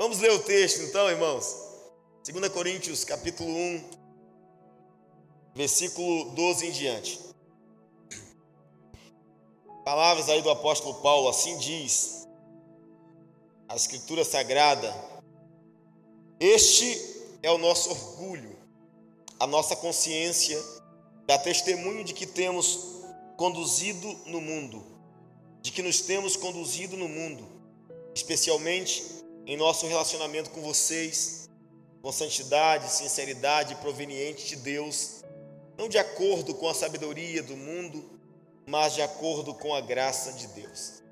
Vamos ler o texto então, irmãos. 2 Coríntios capítulo 1, versículo 12 em diante. Palavras aí do apóstolo Paulo, assim diz a Escritura Sagrada: este é o nosso orgulho, a nossa consciência, dá testemunho de que temos conduzido no mundo, de que nos temos conduzido no mundo, especialmente em nosso relacionamento com vocês, com santidade, sinceridade proveniente de Deus, não de acordo com a sabedoria do mundo, mas de acordo com a graça de Deus.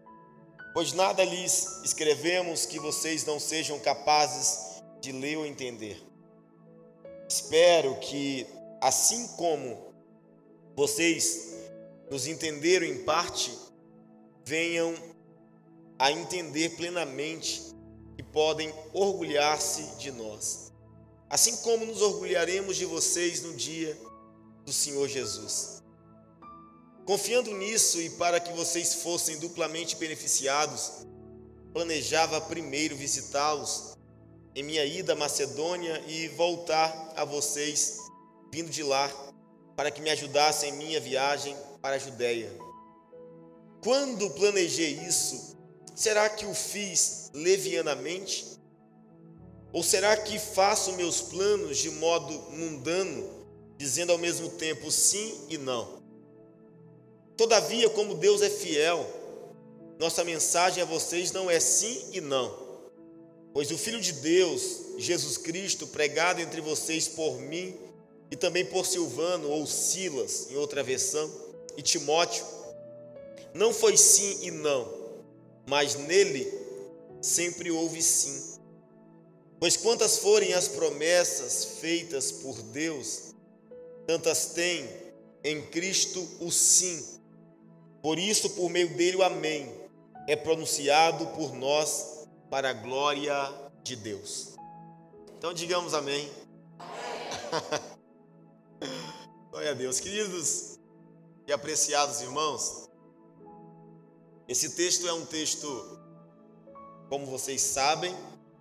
Pois nada lhes escrevemos que vocês não sejam capazes de ler ou entender. Espero que, assim como vocês nos entenderam em parte, venham a entender plenamente e podem orgulhar-se de nós, assim como nos orgulharemos de vocês no dia do Senhor Jesus. Confiando nisso e para que vocês fossem duplamente beneficiados, planejava primeiro visitá-los em minha ida à Macedônia e voltar a vocês vindo de lá, para que me ajudassem em minha viagem para a Judéia. Quando planejei isso, será que o fiz levianamente? Ou será que faço meus planos de modo mundano, dizendo ao mesmo tempo sim e não? Todavia, como Deus é fiel, nossa mensagem a vocês não é sim e não. Pois o Filho de Deus, Jesus Cristo, pregado entre vocês por mim e também por Silvano ou Silas, em outra versão, e Timóteo, não foi sim e não, mas nele sempre houve sim. Pois quantas forem as promessas feitas por Deus, tantas têm em Cristo o sim. Por isso, por meio dele, o amém é pronunciado por nós para a glória de Deus. Então digamos amém. Glória a Deus. Queridos e apreciados irmãos, esse texto é um texto, como vocês sabem,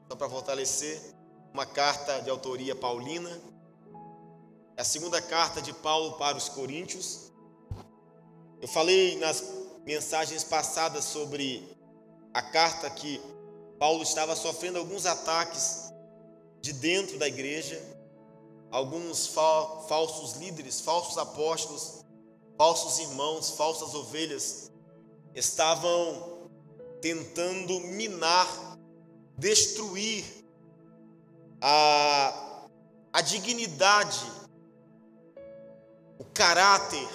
só para fortalecer, uma carta de autoria paulina. É a segunda carta de Paulo para os Coríntios. Eu falei nas mensagens passadas sobre a carta que Paulo estava sofrendo alguns ataques de dentro da igreja, alguns falsos líderes, falsos apóstolos, falsos irmãos, falsas ovelhas estavam tentando minar, destruir a dignidade, o caráter,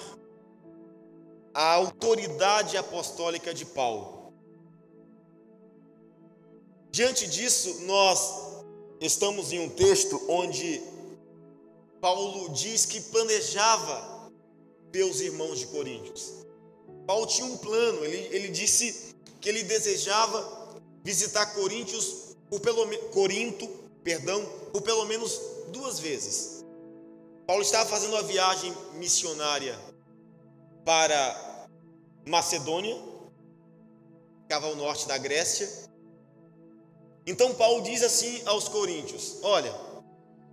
a autoridade apostólica de Paulo. Diante disso, nós estamos em um texto onde Paulo diz que planejava ver os irmãos de Coríntios. Paulo tinha um plano, ele disse que ele desejava visitar Corinto por pelo menos 2 vezes. Paulo estava fazendo uma viagem missionária para Macedônia, que ficava ao norte da Grécia. Então Paulo diz assim aos coríntios: olha,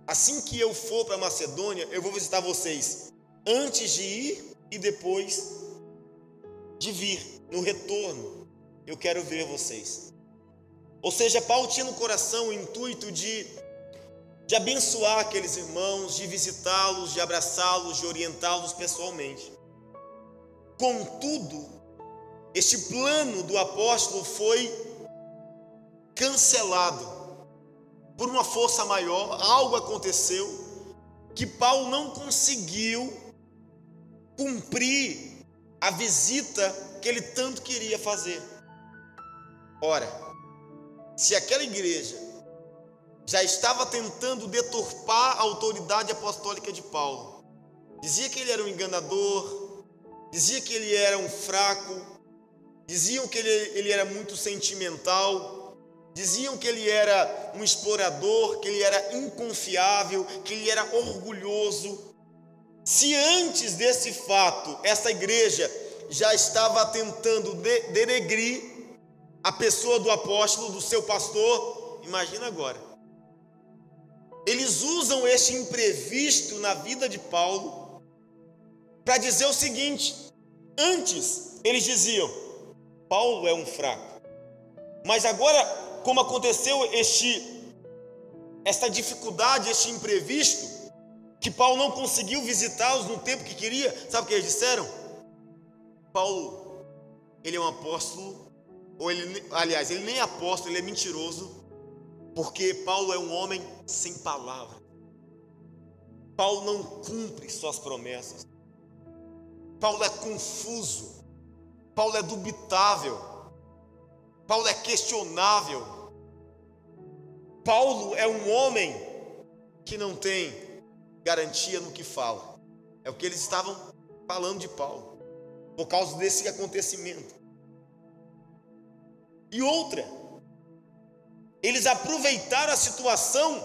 assim que eu for para Macedônia, eu vou visitar vocês antes de ir e depois de vir, no retorno, eu quero ver vocês. Ou seja, Paulo tinha no coração o intuito de abençoar aqueles irmãos, de visitá-los, de abraçá-los, de orientá-los pessoalmente. Contudo, este plano do apóstolo foi cancelado por uma força maior. Algo aconteceu que Paulo não conseguiu cumprir a visita que ele tanto queria fazer. Ora, se aquela igreja já estava tentando deturpar a autoridade apostólica de Paulo, dizia que ele era um enganador, dizia que ele era um fraco, diziam que ele era muito sentimental, diziam que ele era um explorador, que ele era inconfiável, que ele era orgulhoso. Se antes desse fato, essa igreja já estava tentando denegrir a pessoa do apóstolo, do seu pastor, Imagina agora. Eles usam este imprevisto na vida de Paulo para dizer o seguinte: antes eles diziam, Paulo é um fraco, mas agora, como aconteceu esta dificuldade, este imprevisto, que Paulo não conseguiu visitá-los no tempo que queria, sabe o que eles disseram? Paulo, ele é um apóstolo, ele nem é apóstolo, ele é mentiroso, porque Paulo é um homem sem palavra. Paulo não cumpre suas promessas. Paulo é confuso. Paulo é dubitável. Paulo é questionável. Paulo é um homem que não tem garantia no que fala. É o que eles estavam falando de Paulo, por causa desse acontecimento. E outra, eles aproveitaram a situação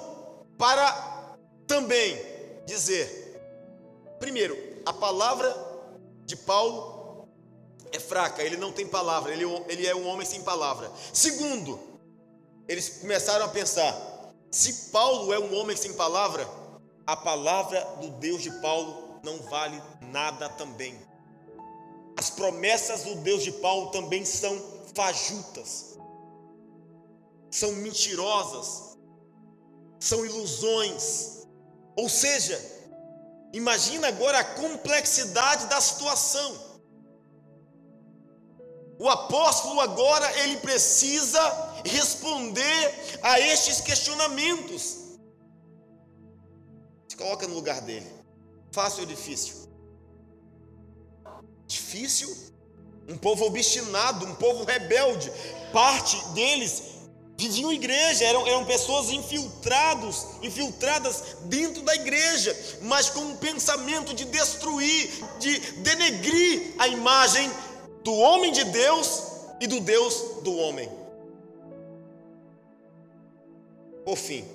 para também dizer, primeiro, a palavra de Paulo é fraca, ele não tem palavra, ele é um homem sem palavra. Segundo, eles começaram a pensar, se Paulo é um homem sem palavra, a palavra do Deus de Paulo não vale nada também. As promessas do Deus de Paulo também são fajutas, são mentirosas, são ilusões. Ou seja, imagina agora a complexidade da situação. O apóstolo agora ele precisa responder a estes questionamentos. Se coloca no lugar dele. Fácil ou difícil? Difícil? Um povo obstinado, um povo rebelde. Parte deles viviam em igreja, eram pessoas infiltradas dentro da igreja, mas com um pensamento de destruir, de denegrir a imagem do homem de Deus e do Deus do homem. Por fim,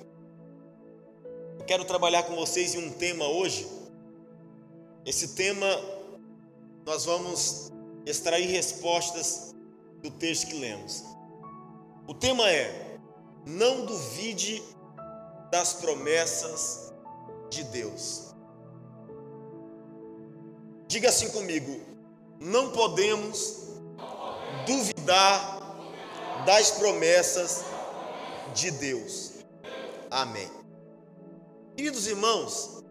eu quero trabalhar com vocês em um tema hoje. Esse tema, nós vamos extrair respostas do texto que lemos. O tema é: não duvide das promessas de Deus. Diga assim comigo: não podemos duvidar das promessas de Deus. Amém. Queridos irmãos,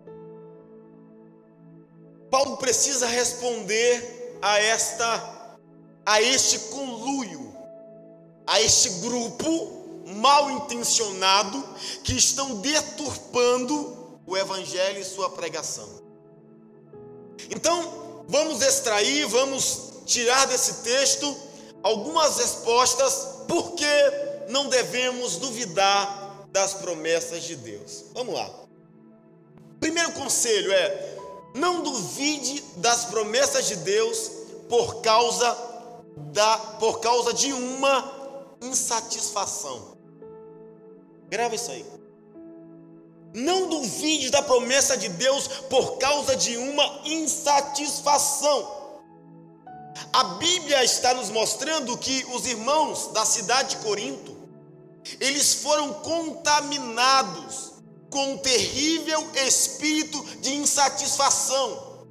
Paulo precisa responder a este conluio, a este grupo mal intencionado que estão deturpando o evangelho e sua pregação. Então, vamos tirar desse texto algumas respostas por que não devemos duvidar das promessas de Deus. Vamos lá. Primeiro conselho é: não duvide das promessas de Deus por causa de uma insatisfação. Grava isso aí. Não duvide da promessa de Deus por causa de uma insatisfação. A Bíblia está nos mostrando que os irmãos da cidade de Corinto, eles foram contaminados com um terrível espírito de insatisfação.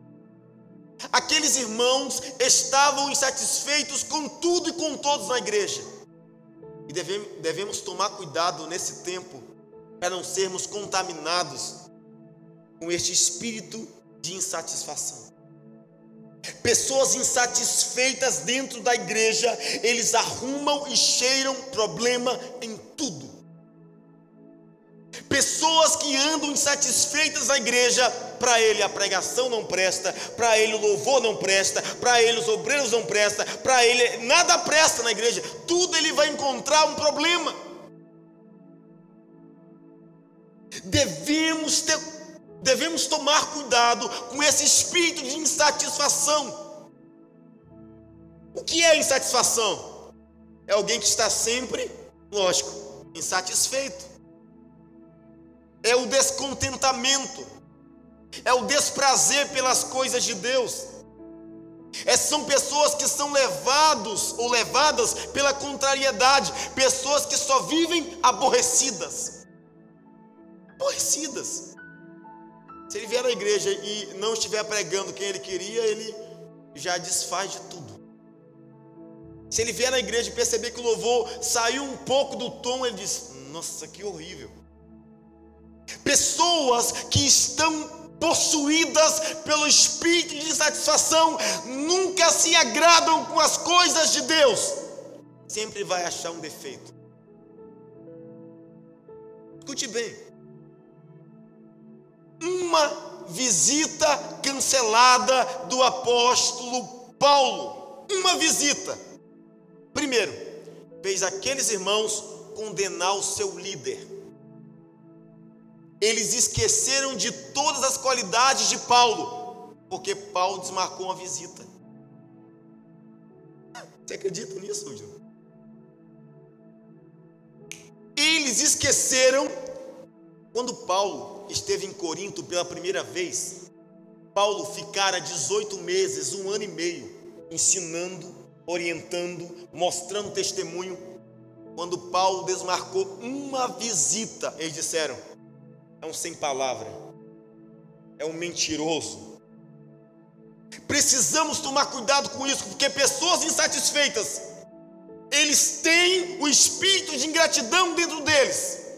Aqueles irmãos estavam insatisfeitos com tudo e com todos na igreja. E devemos tomar cuidado nesse tempo para não sermos contaminados com este espírito de insatisfação. Pessoas insatisfeitas dentro da igreja, eles arrumam e cheiram problema em tudo. Pessoas que andam insatisfeitas na igreja, para ele a pregação não presta, para ele o louvor não presta, para ele os obreiros não prestam, para ele nada presta na igreja, tudo ele vai encontrar um problema. Devemos tomar cuidado com esse espírito de insatisfação. O que é insatisfação? É alguém que está sempre, lógico, insatisfeito. É o descontentamento, é o desprazer pelas coisas de Deus. São pessoas que são levados ou levadas pela contrariedade, pessoas que só vivem aborrecidas. Aborrecidas. Se ele vier à igreja e não estiver pregando quem ele queria, ele já desfaz de tudo. Se ele vier na igreja e perceber que o louvor saiu um pouco do tom, ele diz: nossa, que horrível. Pessoas que estão possuídas pelo espírito de insatisfação nunca se agradam com as coisas de Deus. Sempre vai achar um defeito. Escute bem. Uma visita cancelada do apóstolo Paulo. Uma visita. Primeiro, fez aqueles irmãos condenar o seu líder. Eles esqueceram de todas as qualidades de Paulo, porque Paulo desmarcou uma visita. Você acredita nisso, Gil? Eles esqueceram. Quando Paulo esteve em Corinto pela primeira vez, Paulo ficara 18 meses, 1 ano e meio, ensinando, orientando, mostrando testemunho. Quando Paulo desmarcou uma visita, eles disseram: é um sem palavra, é um mentiroso. Precisamos tomar cuidado com isso, porque pessoas insatisfeitas, eles têm o espírito de ingratidão dentro deles.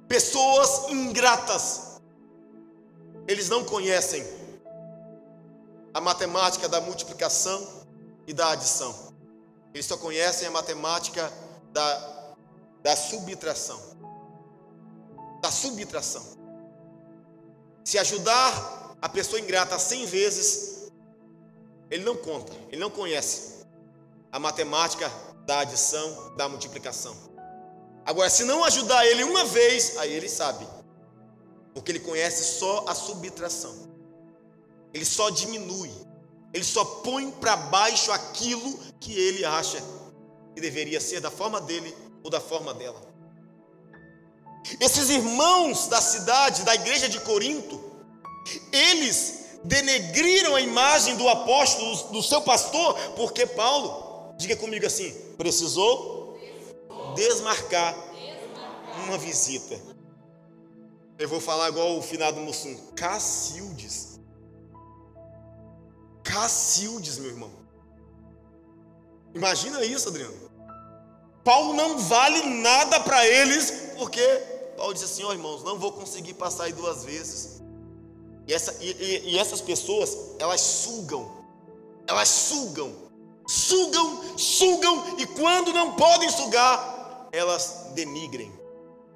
Pessoas ingratas, eles não conhecem a matemática da multiplicação e da adição. Eles só conhecem a matemática da subtração. Da subtração. Se ajudar a pessoa ingrata 100 vezes, ele não conta, ele não conhece a matemática da adição, da multiplicação. Agora, se não ajudar ele uma vez, aí ele sabe, porque ele conhece só a subtração. Ele só diminui, ele só põe para baixo aquilo que ele acha que deveria ser da forma dele ou da forma dela. Esses irmãos da cidade, da igreja de Corinto, eles denegriram a imagem do apóstolo, do seu pastor, porque Paulo, diga comigo assim, precisou desmarcar uma visita. Eu vou falar igual o finado Mussum, Cacildes, meu irmão. Imagina isso, Adriano. Paulo não vale nada para eles, porque Paulo disse assim: ó, irmãos, não vou conseguir passar aí 2 vezes. E essas pessoas, elas sugam, e quando não podem sugar, elas denigrem,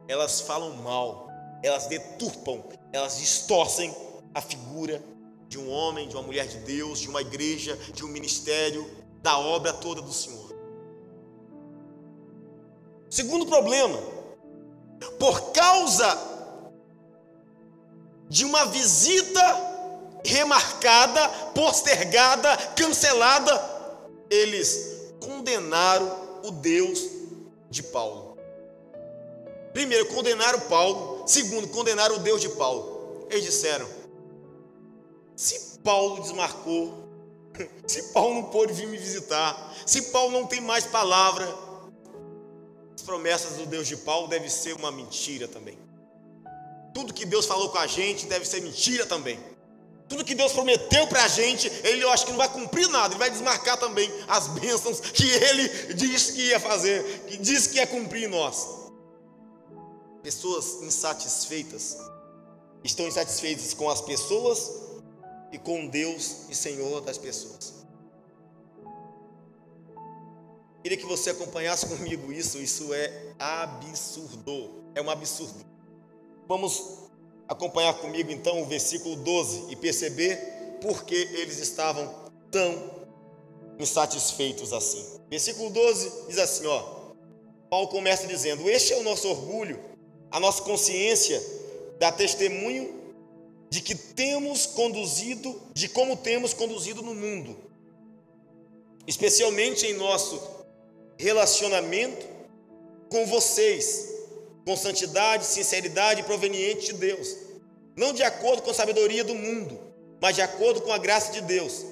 elas falam mal, elas deturpam, elas distorcem a figura de um homem, de uma mulher de Deus, de uma igreja, de um ministério, da obra toda do Senhor. Segundo problema, por causa de uma visita remarcada, postergada, cancelada, eles condenaram o Deus de Paulo. Primeiro, condenaram Paulo. Segundo, condenaram o Deus de Paulo. Eles disseram: se Paulo desmarcou, se Paulo não pôde vir me visitar, se Paulo não tem mais palavra, as promessas do Deus de Paulo devem ser uma mentira também. Tudo que Deus falou com a gente deve ser mentira também. Tudo que Deus prometeu para a gente, eu acho que não vai cumprir nada. Ele vai desmarcar também as bênçãos que Ele disse que ia fazer, que disse que ia cumprir em nós. Pessoas insatisfeitas estão insatisfeitas com as pessoas e com Deus e Senhor das pessoas. Queria que você acompanhasse comigo isso é absurdo, é um absurdo. Vamos acompanhar comigo então o versículo 12 e perceber por que eles estavam tão insatisfeitos assim. Versículo 12 diz assim, ó, Paulo começa dizendo: este é o nosso orgulho, a nossa consciência dá testemunho de que temos conduzido, de como temos conduzido no mundo, especialmente em nosso relacionamento com vocês, com santidade, sinceridade proveniente de Deus, não de acordo com a sabedoria do mundo, mas de acordo com a graça de Deus.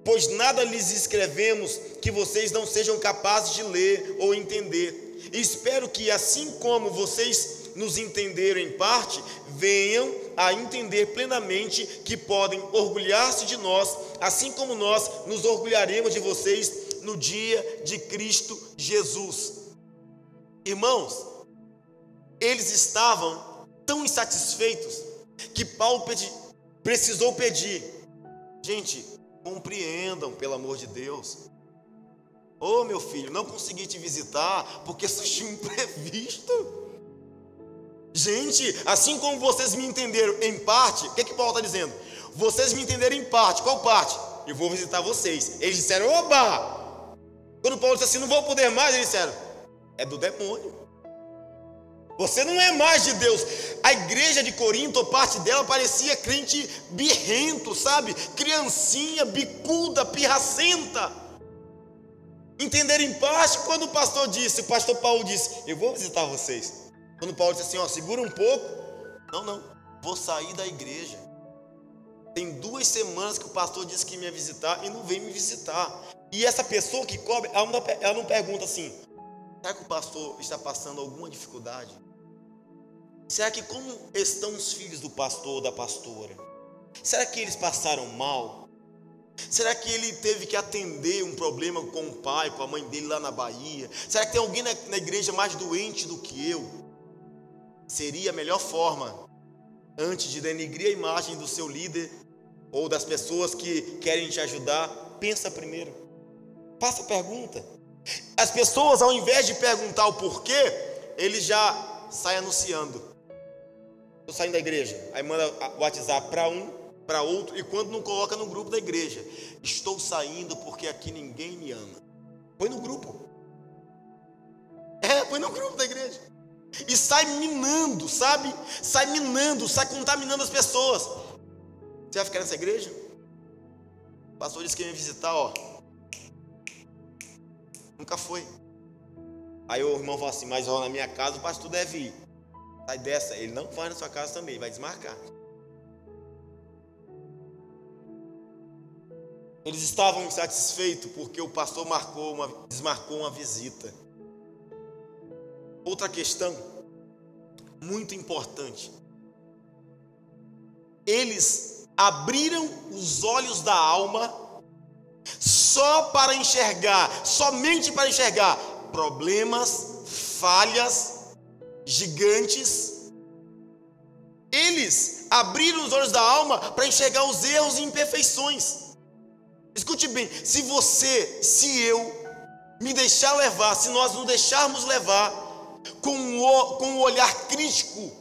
pois nada lhes escrevemos que vocês não sejam capazes de ler ou entender. E espero que, assim como vocês nos entenderam em parte, venham a entender plenamente que podem orgulhar-se de nós, assim como nós nos orgulharemos de vocês no dia de Cristo Jesus. Irmãos, eles estavam tão insatisfeitos que Paulo precisou pedir: gente, compreendam, pelo amor de Deus. Ô meu filho, não consegui te visitar porque surgiu um imprevisto. Gente, assim como vocês me entenderam em parte, o que Paulo está dizendo? Vocês me entenderam em parte, qual parte? Eu vou visitar vocês. Eles disseram: oba! Quando Paulo disse assim, não vou poder mais, eles disseram: é do demônio. Você não é mais de Deus. A igreja de Corinto, parte dela, parecia crente birrento, sabe? Criancinha, bicuda, pirracenta. Entenderam em parte quando o pastor Paulo disse: eu vou visitar vocês. Quando Paulo disse assim: ó, segura um pouco. Não, vou sair da igreja. Tem 2 semanas que o pastor disse que me ia visitar e não veio me visitar. E essa pessoa que cobre, ela não pergunta assim: será que o pastor está passando alguma dificuldade? Será que como estão os filhos do pastor ou da pastora? Será que eles passaram mal? Será que ele teve que atender um problema com o pai, com a mãe dele lá na Bahia? Será que tem alguém na igreja mais doente do que eu? Seria a melhor forma, antes de denegrir a imagem do seu líder ou das pessoas que querem te ajudar, pensa primeiro. Faça a pergunta. As pessoas, ao invés de perguntar o porquê, eles já saem anunciando: estou saindo da igreja. Aí manda o WhatsApp para um, para outro, e quando não coloca no grupo da igreja: estou saindo porque aqui ninguém me ama. Põe no grupo. Põe no grupo da igreja. E sai minando, sabe? Sai contaminando as pessoas. Você vai ficar nessa igreja? O pastor disse que ia me visitar, ó. Nunca foi. Aí o irmão fala assim: mas ó, na minha casa o pastor deve ir. Sai dessa. Ele não vai na sua casa também, ele vai desmarcar. Eles estavam insatisfeitos porque o pastor desmarcou uma visita. Outra questão muito importante: eles abriram os olhos da alma somente para enxergar problemas, falhas, gigantes. Eles abriram os olhos da alma para enxergar os erros e imperfeições. Escute bem, se eu me deixar levar, se nós nos deixarmos levar com um olhar crítico,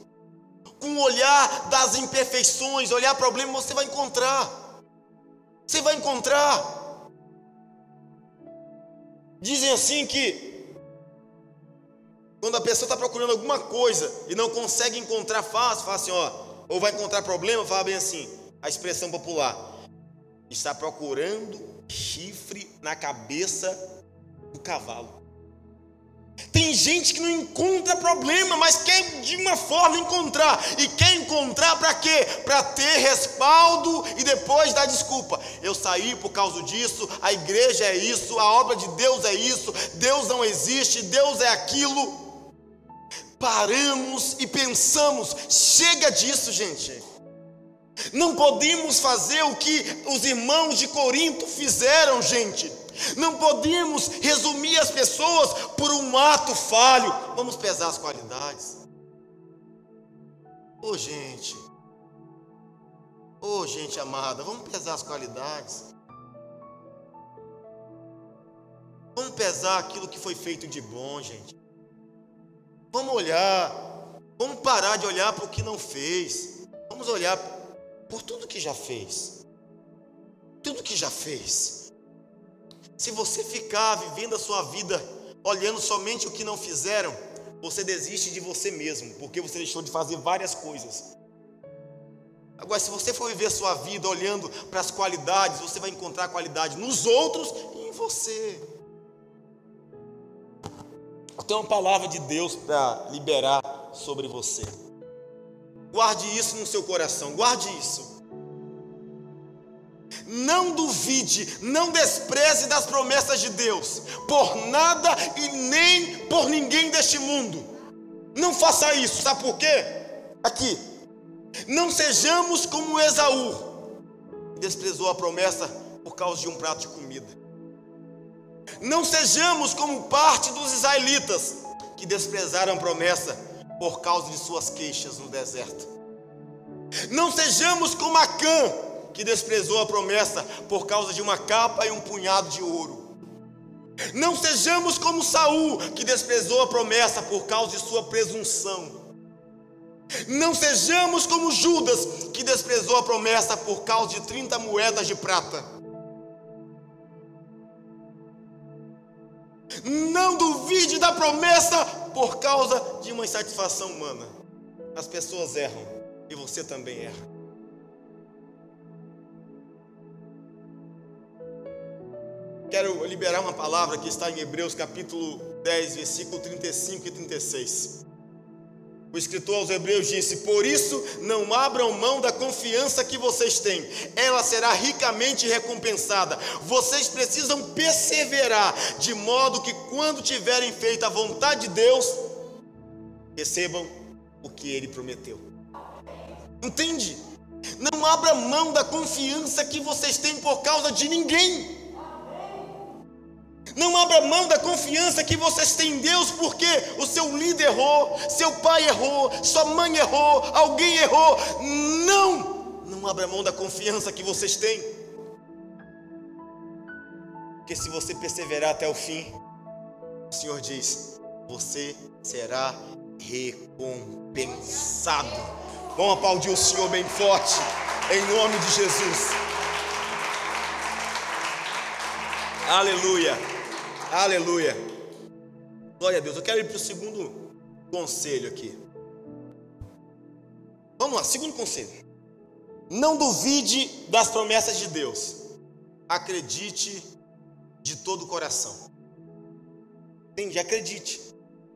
com o olhar das imperfeições, olhar problema, você vai encontrar. Você vai encontrar. Dizem assim que quando a pessoa está procurando alguma coisa e não consegue encontrar fácil, fala assim, ó, ou vai encontrar problema, fala bem assim, a expressão popular: está procurando chifre na cabeça do cavalo. Tem gente que não encontra problema, mas quer de uma forma encontrar. E quer encontrar para quê? Para ter respaldo e depois dar desculpa. Eu saí por causa disso, a igreja é isso, a obra de Deus é isso, Deus não existe, Deus é aquilo. Paramos e pensamos: chega disso, gente. Não podemos fazer o que os irmãos de Corinto fizeram, gente. Não podemos resumir as pessoas por um ato falho. Vamos pesar as qualidades. Ô gente amada, vamos pesar as qualidades. Vamos pesar aquilo que foi feito de bom, gente. Vamos olhar, vamos parar de olhar para o que não fez. Vamos olhar por tudo que já fez. Tudo que já fez. Se você ficar vivendo a sua vida olhando somente o que não fizeram, você desiste de você mesmo, porque você deixou de fazer várias coisas. Agora, se você for viver a sua vida olhando para as qualidades, você vai encontrar qualidade nos outros e em você. Eu tenho uma palavra de Deus para liberar sobre você. Guarde isso no seu coração, guarde isso. Não duvide, não despreze das promessas de Deus, por nada e nem por ninguém deste mundo. Não faça isso, sabe por quê? Aqui, não sejamos como Esaú, que desprezou a promessa por causa de um prato de comida. Não sejamos como parte dos israelitas, que desprezaram a promessa por causa de suas queixas no deserto. Não sejamos como Acã, que desprezou a promessa por causa de uma capa e um punhado de ouro. Não sejamos como Saul, que desprezou a promessa por causa de sua presunção. Não sejamos como Judas, que desprezou a promessa por causa de 30 moedas de prata. Não duvide da promessa por causa de uma insatisfação humana. As pessoas erram e você também erra. Quero liberar uma palavra que está em Hebreus capítulo 10, versículo 35 e 36. O escritor aos Hebreus disse: por isso não abram mão da confiança que vocês têm, ela será ricamente recompensada. Vocês precisam perseverar, de modo que quando tiverem feito a vontade de Deus, recebam o que Ele prometeu. Entende? Não abra mão da confiança que vocês têm por causa de ninguém. Não abra mão da confiança que vocês têm em Deus, porque o seu líder errou, seu pai errou, sua mãe errou, alguém errou. Não abra mão da confiança que vocês têm. Porque se você perseverar até o fim, o Senhor diz, você será recompensado. Vamos aplaudir o Senhor bem forte, em nome de Jesus. Aleluia. Aleluia. Glória a Deus. Eu quero ir para o segundo conselho aqui. Vamos lá, segundo conselho. Não duvide das promessas de Deus. Acredite de todo o coração. Entende? Acredite.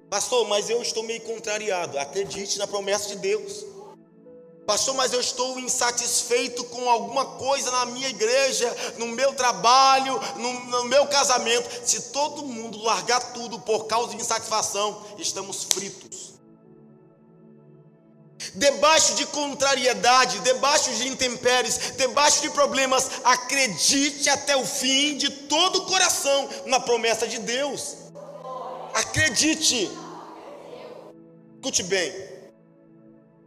Pastor, mas eu estou meio contrariado. Acredite na promessa de Deus. Pastor, mas eu estou insatisfeito com alguma coisa na minha igreja, no meu trabalho, no meu casamento. Se todo mundo largar tudo por causa de insatisfação, estamos fritos. Debaixo de contrariedade, debaixo de intempéries, debaixo de problemas, acredite até o fim de todo o coração na promessa de Deus. Acredite. Escute bem.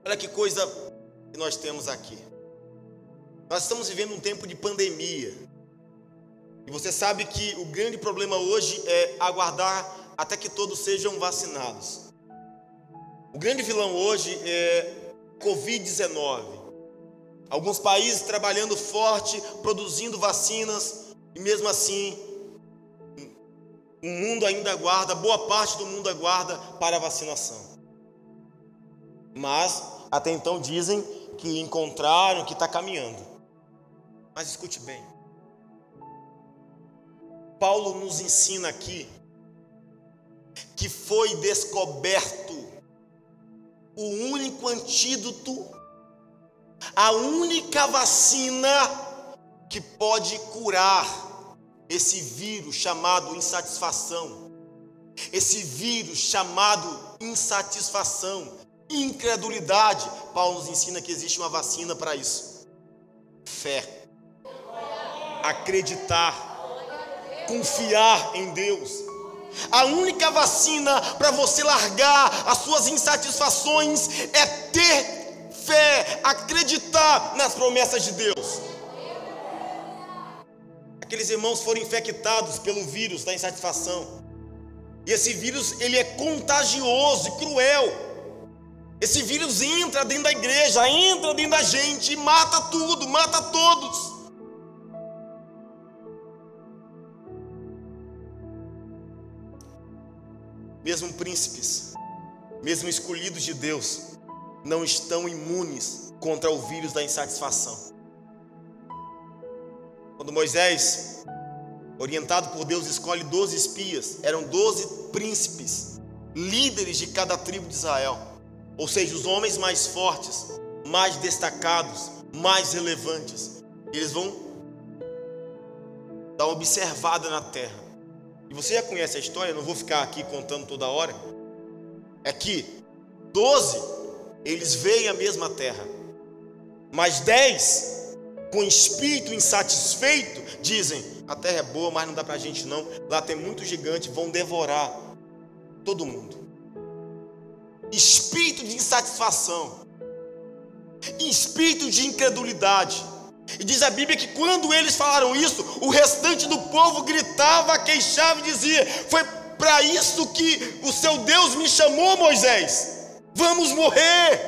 Olha que coisa que nós temos aqui. Nós estamos vivendo um tempo de pandemia. E você sabe que o grande problema hoje é aguardar até que todos sejam vacinados. O grande vilão hoje é Covid-19. Alguns países trabalhando forte, produzindo vacinas, e mesmo assim, o mundo ainda aguarda, boa parte do mundo aguarda para a vacinação. Mas, até então dizem que encontraram, que está caminhando. Mas escute bem. Paulo nos ensina aqui que foi descoberto o único antídoto, a única vacina que pode curar esse vírus chamado insatisfação, esse vírus chamado insatisfação, incredulidade. Paulo nos ensina que existe uma vacina para isso: fé, acreditar, confiar em Deus. A única vacina para você largar as suas insatisfações é ter fé, acreditar nas promessas de Deus. Aqueles irmãos foram infectados pelo vírus da insatisfação. E esse vírus, ele é contagioso e cruel. Esse vírus entra dentro da igreja, entra dentro da gente e mata tudo, mata todos. Mesmo príncipes, mesmo escolhidos de Deus, não estão imunes contra o vírus da insatisfação. Quando Moisés, orientado por Deus, escolhe 12 espias, eram 12 príncipes, líderes de cada tribo de Israel. Ou seja, os homens mais fortes, mais destacados, mais relevantes. Eles vão dar uma observada na terra. E você já conhece a história, eu não vou ficar aqui contando toda hora. É que 12, eles veem a mesma terra, mas 10, com espírito insatisfeito, dizem: a terra é boa, mas não dá pra gente não, lá tem muito gigante, vão devorar todo mundo. Espírito de insatisfação, espírito de incredulidade. E diz a Bíblia que quando eles falaram isso, o restante do povo gritava, queixava e dizia: foi para isso que o seu Deus me chamou, Moisés, vamos morrer.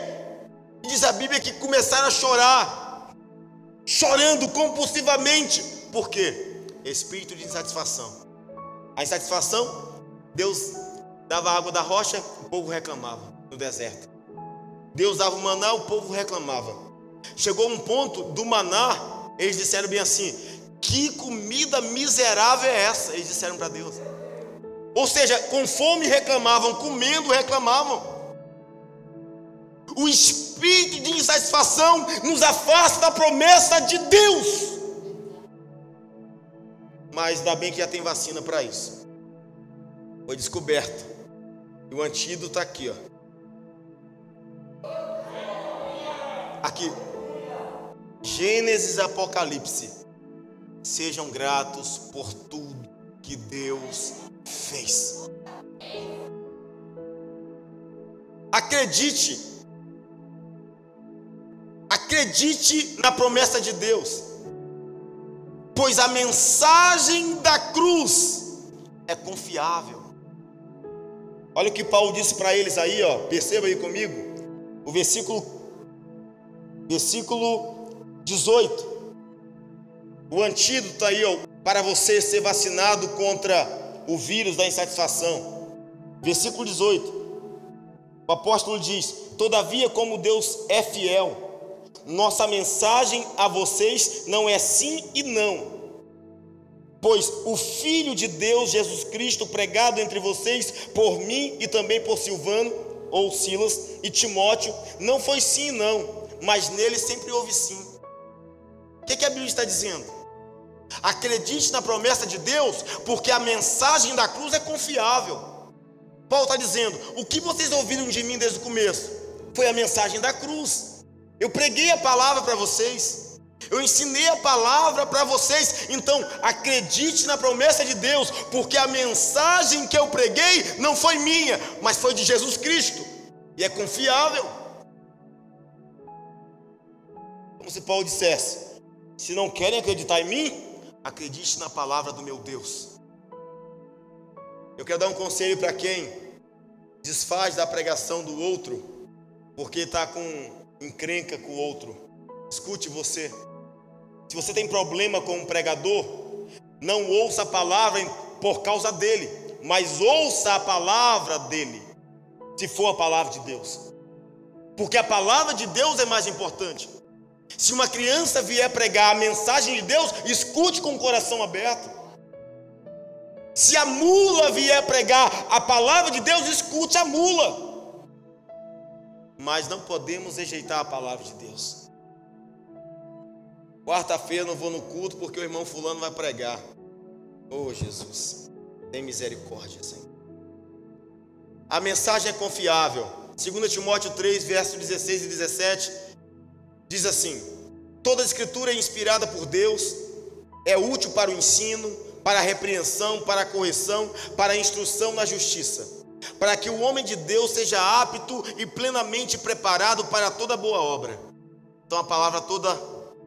E diz a Bíblia que começaram a chorar, chorando compulsivamente. Por quê? Espírito de insatisfação. A insatisfação, Deus dava água da rocha, o povo reclamava no deserto. Deus dava o maná, o povo reclamava. Chegou um ponto do maná, eles disseram bem assim: que comida miserável é essa? Eles disseram para Deus. Ou seja, com fome reclamavam, comendo reclamavam. O espírito de insatisfação nos afasta da promessa de Deus. Mas ainda bem que já tem vacina para isso. Foi descoberta. E o antídoto está aqui, ó. Aqui. Gênesis e Apocalipse. Sejam gratos por tudo que Deus fez. Acredite. Acredite na promessa de Deus. Pois a mensagem da cruz é confiável. Olha o que Paulo disse para eles aí, ó. Perceba aí comigo. O versículo 18. O antídoto está aí, ó, para você ser vacinado contra o vírus da insatisfação. Versículo 18. O apóstolo diz: todavia, como Deus é fiel, nossa mensagem a vocês não é sim e não. Pois o Filho de Deus, Jesus Cristo, pregado entre vocês por mim e também por Silvano, ou Silas, e Timóteo, não foi sim e não, mas nele sempre houve sim. O que a Bíblia está dizendo? Acredite na promessa de Deus, porque a mensagem da cruz é confiável. Paulo está dizendo: o que vocês ouviram de mim desde o começo foi a mensagem da cruz. Eu preguei a palavra para vocês, eu ensinei a palavra para vocês. Então acredite na promessa de Deus, porque a mensagem que eu preguei não foi minha, mas foi de Jesus Cristo, e é confiável. Como se Paulo dissesse: se não querem acreditar em mim, acredite na palavra do meu Deus. Eu quero dar um conselho para quem desfaz da pregação do outro porque está com encrenca com o outro. Escute você. Se você tem problema com um pregador, não ouça a palavra por causa dele, mas ouça a palavra dele, se for a palavra de Deus, porque a palavra de Deus é mais importante. Se uma criança vier pregar a mensagem de Deus, escute com o coração aberto. Se a mula vier pregar a palavra de Deus, escute a mula. Mas não podemos rejeitar a palavra de Deus. Quarta-feira eu não vou no culto porque o irmão fulano vai pregar. Oh Jesus, tem misericórdia, Senhor. A mensagem é confiável. 2 Timóteo 3, versos 16 e 17 diz assim: toda a escritura é inspirada por Deus, é útil para o ensino, para a repreensão, para a correção, para a instrução na justiça, para que o homem de Deus seja apto e plenamente preparado para toda boa obra. Então a palavra toda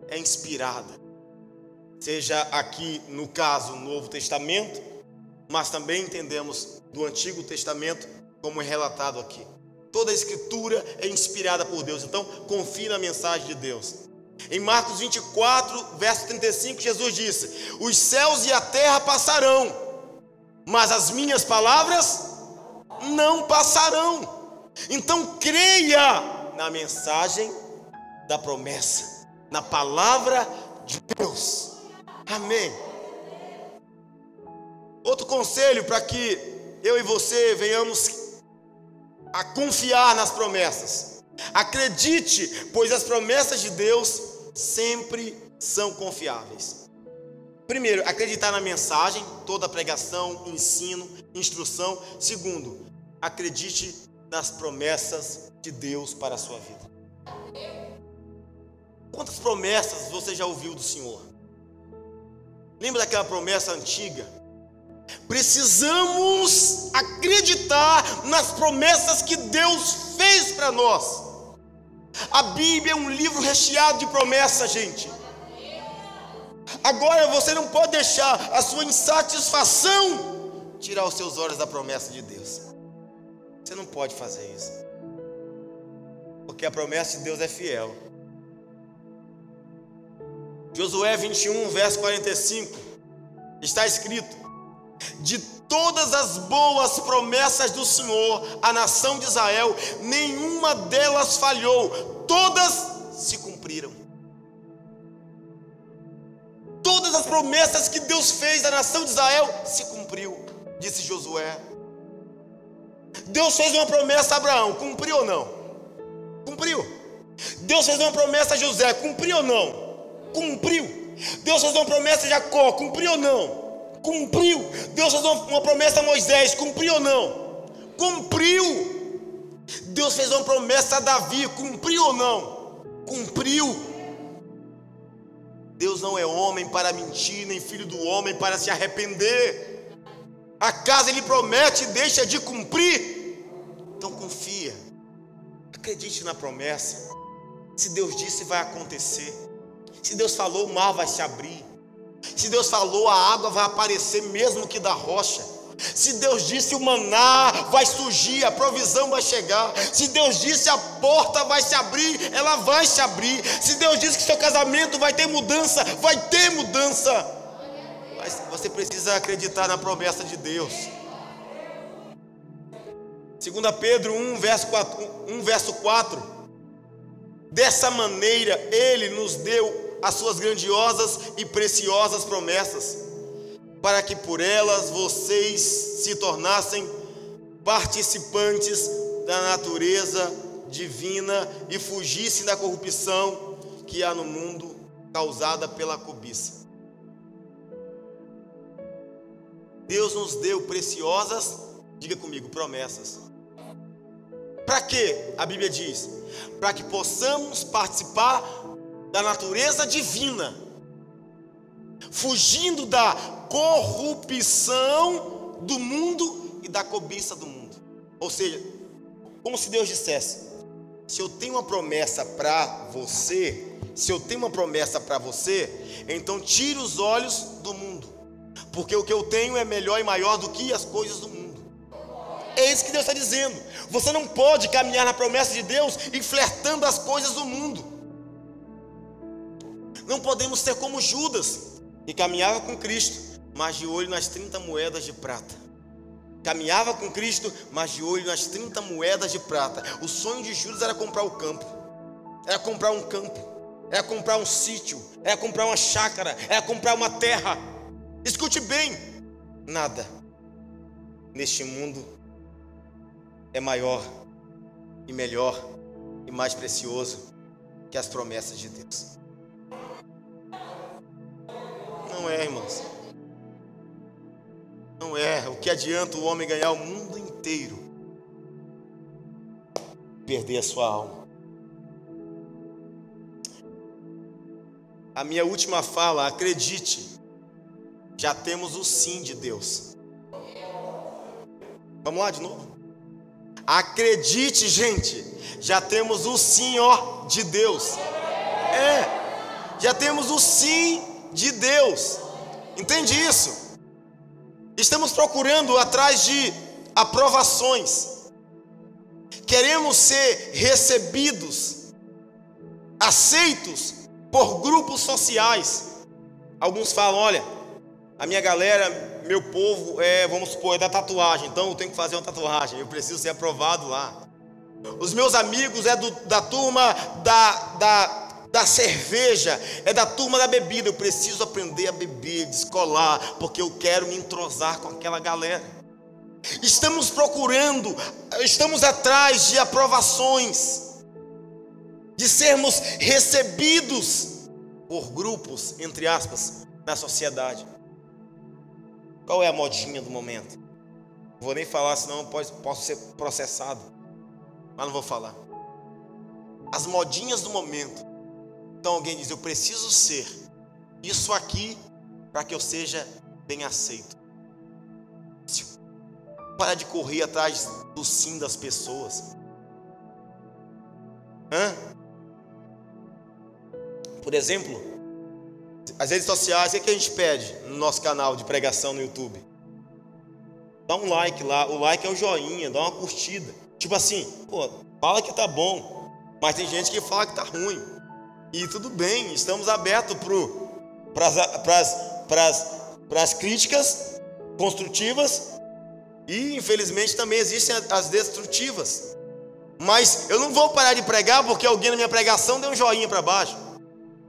é inspirada, seja aqui no caso Novo Testamento, mas também entendemos do Antigo Testamento, como é relatado aqui. Toda a escritura é inspirada por Deus, então confie na mensagem de Deus. Em Marcos 24, verso 35, Jesus disse: os céus e a terra passarão, mas as minhas palavras não passarão. Então creia na mensagem da promessa, na palavra de Deus. Amém. Outro conselho para que eu e você venhamos a confiar nas promessas: acredite, pois as promessas de Deus sempre são confiáveis. Primeiro, acreditar na mensagem, toda a pregação, ensino, instrução. Segundo, acredite nas promessas de Deus para a sua vida. Quantas promessas você já ouviu do Senhor? Lembra daquela promessa antiga? Precisamos acreditar nas promessas que Deus fez para nós. A Bíblia é um livro recheado de promessas, gente. Agora você não pode deixar a sua insatisfação tirar os seus olhos da promessa de Deus. Você não pode fazer isso, porque a promessa de Deus é fiel. Josué 21, verso 45, está escrito: de todas as boas promessas do Senhor à nação de Israel, nenhuma delas falhou, todas se cumpriram. Todas as promessas que Deus fez à nação de Israel se cumpriu, disse Josué. Deus fez uma promessa a Abraão, cumpriu ou não? Cumpriu. Deus fez uma promessa a José, cumpriu ou não? Cumpriu. Deus fez uma promessa a Jacó, cumpriu ou não? Cumpriu. Deus fez uma promessa a Moisés, cumpriu ou não? Cumpriu. Deus fez uma promessa a Davi, cumpriu ou não? Cumpriu. Deus não é homem para mentir, nem filho do homem para se arrepender. Acaso Ele promete e deixa de cumprir? Então confia, acredite na promessa. Se Deus disse, vai acontecer. Se Deus falou, o mar vai se abrir. Se Deus falou, a água vai aparecer mesmo que da rocha. Se Deus disse, o maná vai surgir, a provisão vai chegar. Se Deus disse, a porta vai se abrir, ela vai se abrir. Se Deus disse que seu casamento vai ter mudança, vai ter mudança. Mas você precisa acreditar na promessa de Deus. 2 Pedro 1, verso 4. Dessa maneira Ele nos deu as suas grandiosas e preciosas promessas, para que por elas vocês se tornassem participantes da natureza divina e fugissem da corrupção que há no mundo causada pela cobiça. Deus nos deu preciosas, diga comigo, promessas. Para quê? A Bíblia diz: para que possamos participar da natureza divina, fugindo da corrupção do mundo e da cobiça do mundo. Ou seja, como se Deus dissesse: se eu tenho uma promessa para você, então tire os olhos do mundo, porque o que eu tenho é melhor e maior do que as coisas do mundo. É isso que Deus está dizendo. Você não pode caminhar na promessa de Deus e flertando as coisas do mundo. Não podemos ser como Judas, que caminhava com Cristo, mas de olho nas 30 moedas de prata. Caminhava com Cristo, mas de olho nas 30 moedas de prata. O sonho de Judas era comprar o campo, era comprar um campo, era comprar um sítio, era comprar uma chácara, era comprar uma terra. Escute bem, nada neste mundo é maior e melhor e mais precioso que as promessas de Deus. Não é, irmãos. Não é. O que adianta o homem ganhar o mundo inteiro, perder a sua alma? A minha última fala: acredite, já temos o sim de Deus. Vamos lá de novo? Acredite, gente, já temos o sim, de Deus. Já temos o sim de Deus. Entende isso? Estamos procurando atrás de aprovações. Queremos ser recebidos, aceitos por grupos sociais. Alguns falam: olha, a minha galera, meu povo vamos supor, é da tatuagem, então eu tenho que fazer uma tatuagem, eu preciso ser aprovado lá. Os meus amigos da turma da cerveja, é da turma da bebida, eu preciso aprender a beber, descolar, porque eu quero me entrosar com aquela galera. Estamos procurando, estamos atrás de aprovações, de sermos recebidos por grupos, entre aspas, na sociedade? Qual é a modinha do momento? Não vou nem falar, senão posso ser processado. Mas não vou falar. As modinhas do momento. Então alguém diz, eu preciso ser isso aqui para que eu seja bem aceito. Para de correr atrás do sim das pessoas. Por exemplo, as redes sociais, o que a gente pede no nosso canal de pregação no YouTube? Dá um like lá, o like é o joinha, dá uma curtida. Tipo assim, pô, fala que tá bom, mas tem gente que fala que tá ruim. E tudo bem, estamos abertos para as críticas construtivas e infelizmente também existem as destrutivas. Mas eu não vou parar de pregar porque alguém na minha pregação deu um joinha para baixo.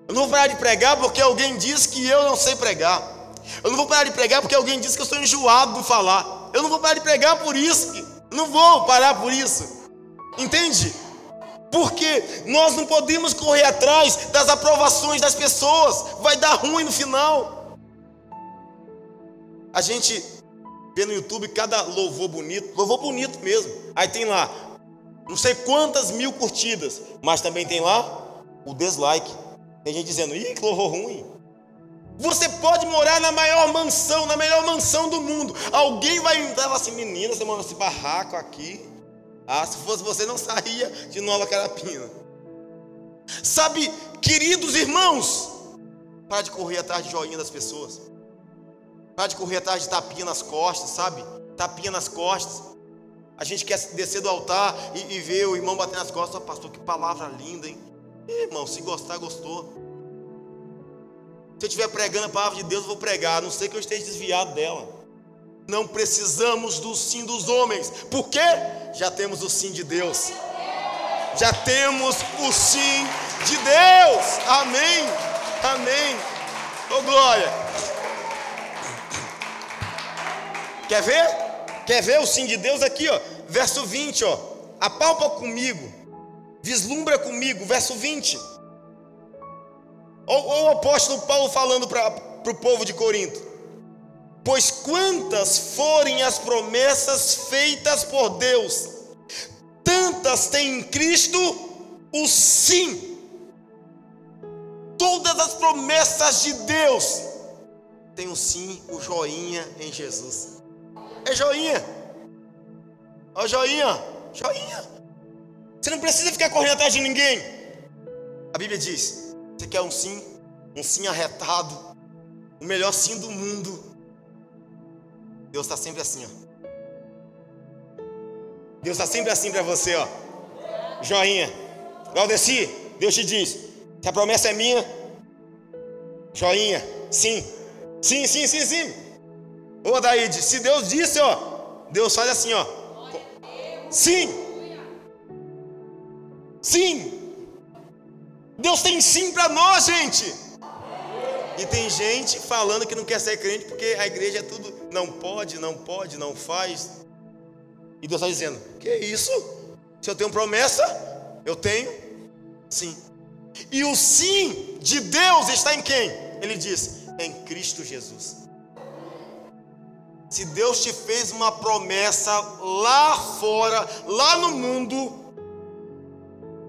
Eu não vou parar de pregar porque alguém diz que eu não sei pregar. Eu não vou parar de pregar porque alguém diz que eu estou enjoado de falar. Eu não vou parar de pregar por isso. Eu não vou parar por isso. Entende? Porque nós não podemos correr atrás das aprovações das pessoas. Vai dar ruim no final. A gente vê no YouTube cada louvor bonito mesmo. Aí tem lá não sei quantas mil curtidas, mas também tem lá o dislike. Tem gente dizendo, ih, que louvor ruim. Você pode morar na melhor mansão do mundo. Alguém vai entrar e falar assim, menina, você mora nesse barraco aqui. Ah, se fosse você não saía de Nova Carapina. Sabe, queridos irmãos, para de correr atrás de joinha das pessoas. Para de correr atrás de tapinha nas costas, sabe? Tapinha nas costas. A gente quer descer do altar e ver o irmão bater nas costas. Oh, pastor, que palavra linda, hein? Irmão, se gostar, gostou. Se eu estiver pregando a palavra de Deus, eu vou pregar, a não ser que eu esteja desviado dela. Não precisamos do sim dos homens. Por quê? Já temos o sim de Deus. Já temos o sim de Deus. Amém. Amém. Ô glória. Quer ver? Quer ver o sim de Deus aqui, ó? Verso 20, ó. Apalpa comigo. Vislumbra comigo. Verso 20. Ou o apóstolo Paulo falando para o povo de Corinto. Pois quantas forem as promessas feitas por Deus, tantas tem em Cristo o sim. Todas as promessas de Deus tem o sim, o joinha em Jesus. É joinha. Ó, joinha. Joinha. Você não precisa ficar correndo atrás de ninguém. A Bíblia diz, você quer um sim arretado, o melhor sim do mundo. Deus está sempre assim, ó. Deus está sempre assim para você, ó. Joinha. Valdeci, Deus te diz, se a promessa é minha, joinha, sim. Sim, sim, sim, sim. Ô Daíde, se Deus disse, ó, Deus faz assim, ó. Sim. Sim. Deus tem sim para nós, gente. E tem gente falando que não quer ser crente porque a igreja é tudo, não pode, não faz. E Deus está dizendo, que isso? Se eu tenho promessa, eu tenho sim. E o sim de Deus está em quem? Ele diz, em Cristo Jesus. Se Deus te fez uma promessa lá fora, lá no mundo,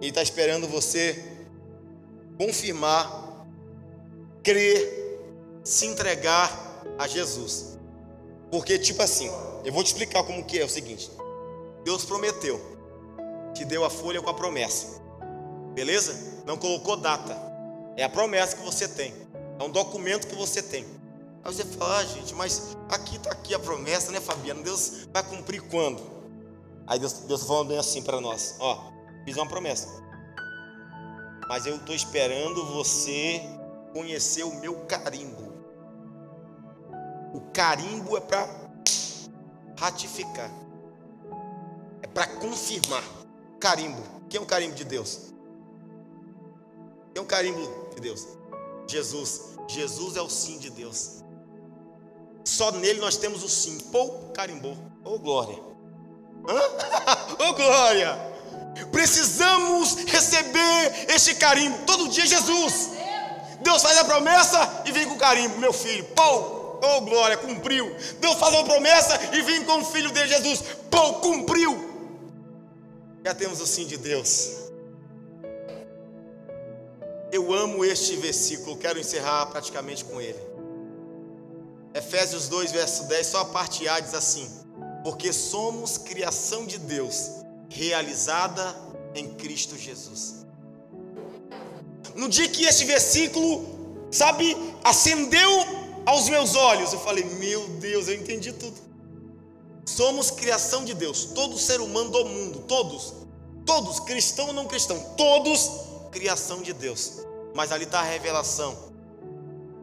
Ele está esperando você confirmar, crer, se entregar a Jesus. Porque tipo assim, eu vou te explicar como que é o seguinte. Deus prometeu, te deu a folha com a promessa, beleza? Não colocou data, é a promessa que você tem, é um documento que você tem. Aí você fala, gente, mas aqui está aqui a promessa, né, Fabiano? Deus vai cumprir quando? Aí Deus está falando bem assim para nós, ó, fiz uma promessa, mas eu estou esperando você conhecer o meu carimbo. O carimbo é para ratificar, é para confirmar. Carimbo, quem é o carimbo de Deus? Quem é o carimbo de Deus? Jesus. Jesus é o sim de Deus. Só nele nós temos o sim. Pô, carimbou. Ô glória. Ô glória. Precisamos receber este carimbo. Todo dia Jesus. Deus faz a promessa e vem com carimbo, meu filho, pô, oh glória, cumpriu. Deus faz uma promessa e vem com o filho de Jesus, pô, cumpriu. Já temos o sim de Deus. Eu amo este versículo, quero encerrar praticamente com ele. Efésios 2, verso 10, só a parte A diz assim: porque somos criação de Deus, realizada em Cristo Jesus. No dia que este versículo, sabe, acendeu aos meus olhos, eu falei, meu Deus, eu entendi tudo. Somos criação de Deus, todo ser humano do mundo, todos, cristão ou não cristão, todos criação de Deus. Mas ali está a revelação.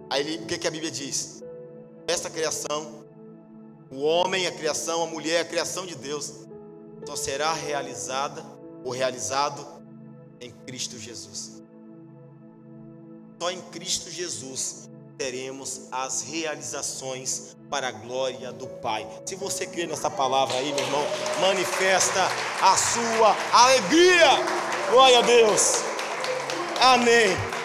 Aí o que a Bíblia diz? Esta criação, o homem, a criação, a mulher, a criação de Deus, só será realizada ou realizado em Cristo Jesus. Só em Cristo Jesus teremos as realizações para a glória do Pai. Se você crê nessa palavra aí, meu irmão, manifesta a sua alegria. Glória a Deus. Amém.